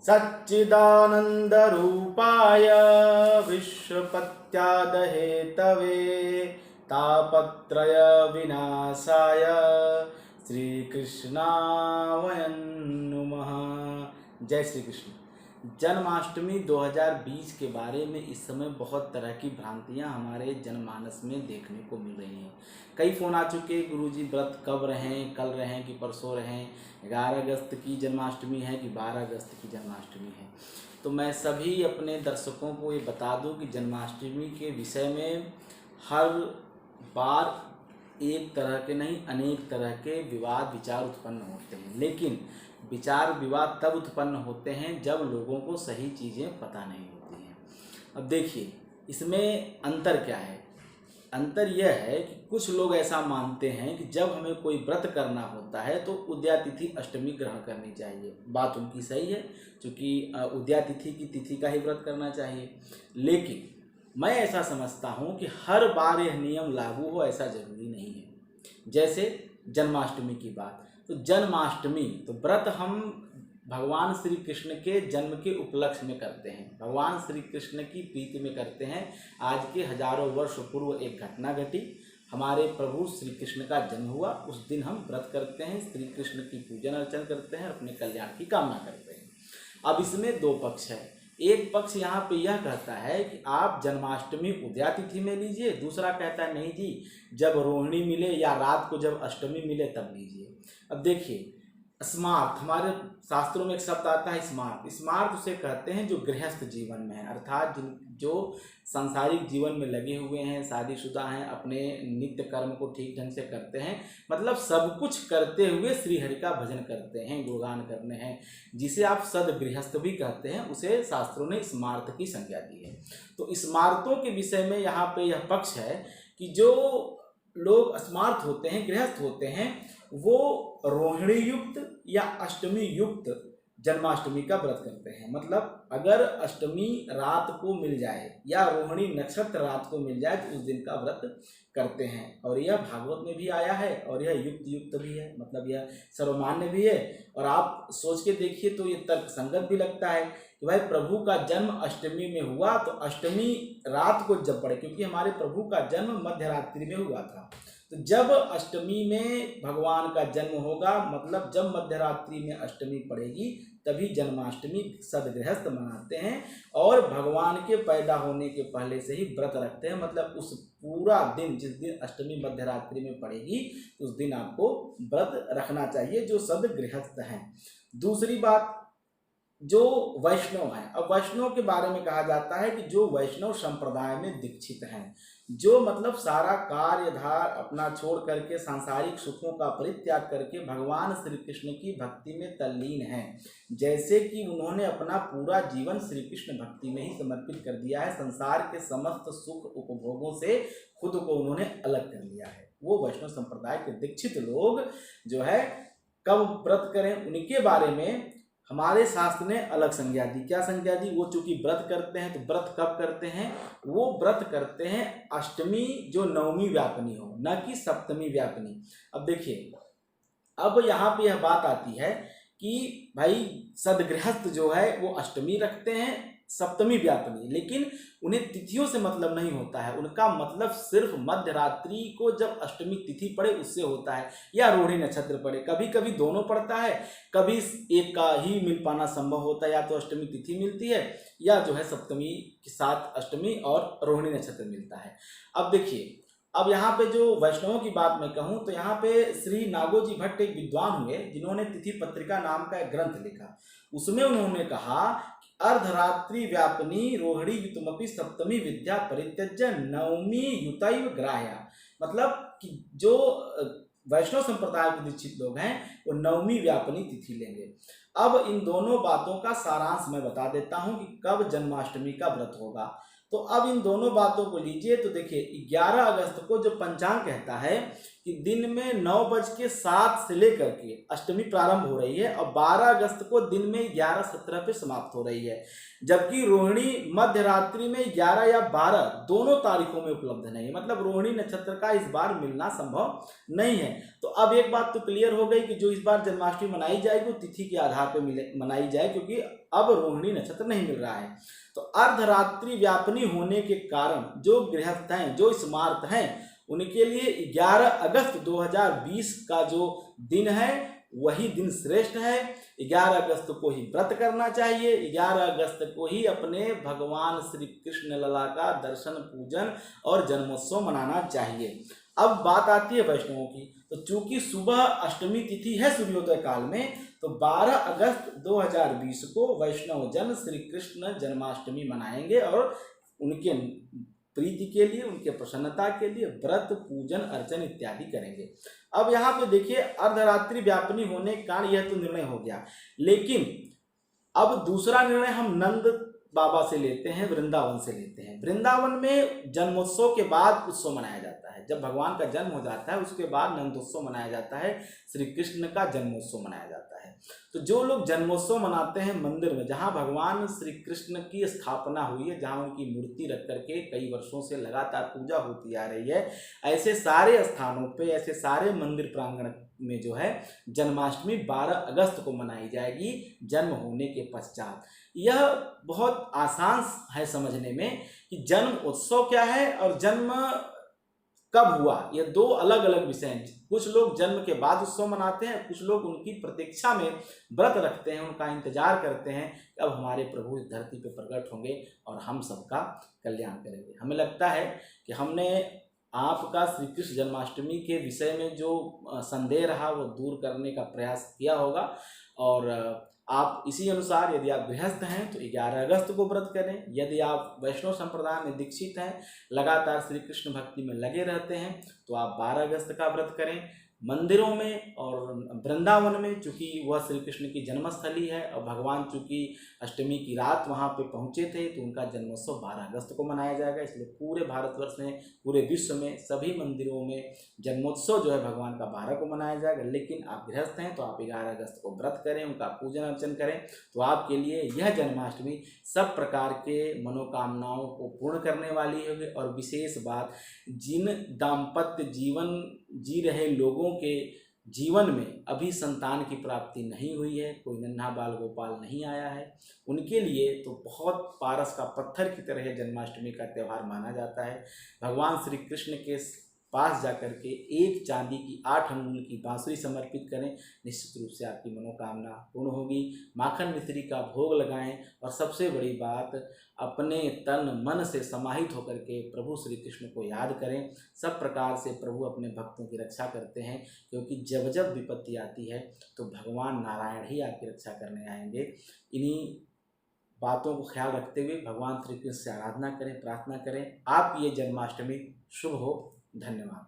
सच्चिदानन्दरूपाय विश्वपत्यादहेतवे तापत्रयविनाशाय श्रीकृष्णाय नमः। जय श्री कृष्ण। जन्माष्टमी 2020 के बारे में इस समय बहुत तरह की भ्रांतियां हमारे जनमानस में देखने को मिल रही हैं। कई फ़ोन आ चुके, गुरुजी व्रत कब रहें, कल रहें कि परसों रहें, 11 अगस्त की जन्माष्टमी है कि 12 अगस्त की जन्माष्टमी है। तो मैं सभी अपने दर्शकों को ये बता दूं कि जन्माष्टमी के विषय में हर बार एक तरह के नहीं अनेक तरह के विवाद विचार उत्पन्न होते हैं, लेकिन विचार विवाद तब उत्पन्न होते हैं जब लोगों को सही चीज़ें पता नहीं होती हैं। अब देखिए, इसमें अंतर क्या है। अंतर यह है कि कुछ लोग ऐसा मानते हैं कि जब हमें कोई व्रत करना होता है तो उदया तिथि अष्टमी ग्रहण करनी चाहिए। बात उनकी सही है, क्योंकि उदया तिथि की तिथि का ही व्रत करना चाहिए। लेकिन मैं ऐसा समझता हूँ कि हर बार यह नियम लागू हो ऐसा जरूरी नहीं है। जैसे जन्माष्टमी की बात, तो जन्माष्टमी तो व्रत हम भगवान श्री कृष्ण के जन्म के उपलक्ष्य में करते हैं, भगवान श्री कृष्ण की प्रीति में करते हैं। आज के हजारों वर्ष पूर्व एक घटना घटी, हमारे प्रभु श्री कृष्ण का जन्म हुआ। उस दिन हम व्रत करते हैं, श्री कृष्ण की पूजन अर्चन करते हैं, अपने कल्याण की कामना करते हैं। अब इसमें दो पक्ष है। एक पक्ष यहाँ पे यह कहता है कि आप जन्माष्टमी उदया तिथि में लीजिए, दूसरा कहता है नहीं जी, जब रोहिणी मिले या रात को जब अष्टमी मिले तब लीजिए। अब देखिए, स्मार्त, हमारे शास्त्रों में एक शब्द आता है स्मार्त। स्मार्त उसे कहते हैं जो गृहस्थ जीवन में है, अर्थात जो सांसारिक जीवन में लगे हुए हैं, शादीशुदा हैं, अपने नित्य कर्म को ठीक ढंग से करते हैं, मतलब सब कुछ करते हुए श्री हरि का भजन करते हैं, गुणगान करने हैं, जिसे आप सद गृहस्थ भी कहते हैं, उसे शास्त्रों ने स्मार्त की संज्ञा दी है। तो स्मार्तों के विषय में यहाँ पे यह पक्ष है कि जो लोग स्मार्त होते हैं, गृहस्थ होते हैं, वो रोहिणी युक्त या अष्टमी युक्त जन्माष्टमी का व्रत करते हैं। मतलब अगर अष्टमी रात को मिल जाए या रोहिणी नक्षत्र रात को मिल जाए तो उस दिन का व्रत करते हैं। और यह भागवत में भी आया है और यह युक्त भी है, मतलब यह सर्वमान्य भी है। और आप सोच के देखिए तो ये तर्क संगत भी लगता है कि भाई प्रभु का जन्म अष्टमी में हुआ तो अष्टमी रात को जब पड़े, क्योंकि हमारे प्रभु का जन्म मध्य रात्रि में हुआ था, तो जब अष्टमी में भगवान का जन्म होगा, मतलब जब मध्यरात्रि में अष्टमी पड़ेगी तभी जन्माष्टमी सदगृहस्थ मनाते हैं और भगवान के पैदा होने के पहले से ही व्रत रखते हैं। मतलब उस पूरा दिन, जिस दिन अष्टमी मध्यरात्रि में पड़ेगी उस दिन आपको व्रत रखना चाहिए, जो सदगृहस्थ हैं। दूसरी बात, जो वैष्णव हैं, अब वैष्णव के बारे में कहा जाता है कि जो वैष्णव संप्रदाय में दीक्षित हैं, जो मतलब सारा कार्यधार अपना छोड़ करके सांसारिक सुखों का परित्याग करके भगवान श्री कृष्ण की भक्ति में तल्लीन हैं, जैसे कि उन्होंने अपना पूरा जीवन श्री कृष्ण भक्ति में ही समर्पित कर दिया है, संसार के समस्त सुख उपभोगों से खुद को उन्होंने अलग कर लिया है, वो वैष्णव संप्रदाय के दीक्षित लोग जो है कब व्रत करें, उनके बारे में हमारे शास्त्र ने अलग संज्ञा दी। क्या संज्ञा दी? वो चूंकि व्रत करते हैं तो व्रत कब करते हैं? वो व्रत करते हैं अष्टमी जो नवमी व्यापनी हो, न कि सप्तमी व्यापनी। अब देखिए, अब यहाँ पे यह बात आती है कि भाई सदगृहस्थ जो है वो अष्टमी रखते हैं, सप्तमी व्यापनी, लेकिन उन्हें तिथियों से मतलब नहीं होता है। उनका मतलब सिर्फ मध्य रात्रि को जब अष्टमी तिथि पड़े उससे होता है, या रोहिणी नक्षत्र पड़े। कभी कभी दोनों पड़ता है, कभी एक का ही मिल पाना संभव होता है, या तो अष्टमी तिथि मिलती है या जो है सप्तमी के साथ अष्टमी और रोहिणी नक्षत्र मिलता है। अब देखिए, अब यहाँ पे जो वैष्णवों की बात मैं कहूँ तो यहाँ पे श्री नागोजी भट्ट एक विद्वान हुए जिन्होंने तिथि पत्रिका नाम का एक ग्रंथ लिखा। उसमें उन्होंने कहा अर्धरात्रि व्यापनी रोहिणी युतमपि सप्तमी विद्या परित्यज्य नवमी युतैव ग्राह्या। मतलब कि जो वैष्णव संप्रदाय के दीक्षित लोग हैं वो नवमी व्यापनी तिथि लेंगे। अब इन दोनों बातों का सारांश मैं बता देता हूं कि कब जन्माष्टमी का व्रत होगा। तो अब इन दोनों बातों को लीजिए तो देखिए, 11 अगस्त को जो पंचांग कहता है कि दिन में 9:07 से लेकर के अष्टमी प्रारंभ हो रही है और 12 अगस्त को दिन में 11:17 पे समाप्त हो रही है, जबकि रोहिणी मध्य रात्रि में 11 या 12 दोनों तारीखों में उपलब्ध नहीं है। मतलब रोहिणी नक्षत्र का इस बार मिलना संभव नहीं है। तो अब एक बात तो क्लियर हो गई कि जो इस बार जन्माष्टमी मनाई जाएगी वो तिथि के आधार पर मनाई जाए, क्योंकि अब रोहिणी नक्षत्र नहीं मिल रहा है। तो अर्धरात्रि व्यापनी होने के कारण जो गृहस्थ हैं, जो स्मार्त हैं, उनके लिए 11 अगस्त 2020 का जो दिन है वही दिन श्रेष्ठ है। 11 अगस्त को ही व्रत करना चाहिए, 11 अगस्त को ही अपने भगवान श्री कृष्ण लला का दर्शन, पूजन और जन्मोत्सव मनाना चाहिए। अब बात आती है वैष्णवों की। तो चूंकि सुबह अष्टमी तिथि है सूर्योदय काल में, तो 12 अगस्त 2020 को वैष्णव जन श्री कृष्ण जन्माष्टमी मनाएंगे और उनके प्रीति के लिए, उनके प्रसन्नता के लिए व्रत, पूजन, अर्चन इत्यादि करेंगे। अब यहाँ पे देखिए, अर्धरात्रि व्यापनी होने के कारण यह तो निर्णय हो गया, लेकिन अब दूसरा निर्णय हम नंद बाबा से लेते हैं, वृंदावन से लेते हैं। वृंदावन में जन्मोत्सव के बाद उत्सव मनाया जाता है। जब भगवान का जन्म हो जाता है उसके बाद नंदोत्सव मनाया जाता है, श्री कृष्ण का जन्मोत्सव मनाया जाता है। तो जो लोग जन्मोत्सव मनाते हैं मंदिर में, जहाँ भगवान श्री कृष्ण की स्थापना हुई है, जहाँ उनकी मूर्ति रख करके कई वर्षों से लगातार पूजा होती आ रही है, ऐसे सारे स्थानों पे, ऐसे सारे मंदिर प्रांगण में जो है जन्माष्टमी 12 अगस्त को मनाई जाएगी, जन्म होने के पश्चात। यह बहुत आसान है समझने में कि जन्म उत्सव क्या है और जन्म कब हुआ, ये दो अलग अलग विषय हैं। कुछ लोग जन्म के बाद उत्सव मनाते हैं, कुछ लोग उनकी प्रतीक्षा में व्रत रखते हैं, उनका इंतजार करते हैं कि अब हमारे प्रभु इस धरती पर प्रकट होंगे और हम सबका कल्याण करेंगे। हमें लगता है कि हमने आपका श्री कृष्ण जन्माष्टमी के विषय में जो संदेह रहा वो दूर करने का प्रयास किया होगा, और आप इसी अनुसार, यदि आप गृहस्थ हैं तो 11 अगस्त को व्रत करें। यदि आप वैष्णव संप्रदाय में दीक्षित हैं, लगातार श्री कृष्ण भक्ति में लगे रहते हैं, तो आप 12 अगस्त का व्रत करें। मंदिरों में और वृंदावन में, चूँकि वह श्री कृष्ण की जन्मस्थली है और भगवान चूँकि अष्टमी की रात वहाँ पे पहुँचे थे, तो उनका जन्मोत्सव 12 अगस्त को मनाया जाएगा। इसलिए पूरे भारतवर्ष में, पूरे विश्व में सभी मंदिरों में जन्मोत्सव जो है भगवान का 12 को मनाया जाएगा। लेकिन आप गृहस्थ हैं तो आप 11 अगस्त को व्रत करें, उनका पूजन अर्चन करें, तो आपके लिए यह जन्माष्टमी सब प्रकार के मनोकामनाओं को पूर्ण करने वाली होगी। और विशेष बात, जिन दाम्पत्य जीवन जी रहे लोगों के जीवन में अभी संतान की प्राप्ति नहीं हुई है, कोई नन्हा बाल गोपाल नहीं आया है, उनके लिए तो बहुत पारस का पत्थर की तरह जन्माष्टमी का त्यौहार माना जाता है। भगवान श्री कृष्ण के पास जाकर के एक चांदी की 8 अंगुल की बांसुरी समर्पित करें, निश्चित रूप से आपकी मनोकामना पूर्ण होगी। माखन मिश्री का भोग लगाएं और सबसे बड़ी बात, अपने तन मन से समाहित होकर के प्रभु श्री कृष्ण को याद करें। सब प्रकार से प्रभु अपने भक्तों की रक्षा करते हैं, क्योंकि जब जब विपत्ति आती है तो भगवान नारायण ही आपकी रक्षा करने आएंगे। इन्हीं बातों को ख्याल रखते हुए भगवान श्री कृष्ण से आराधना करें, प्रार्थना करें। आपकी ये जन्माष्टमी शुभ हो। धन्यवाद।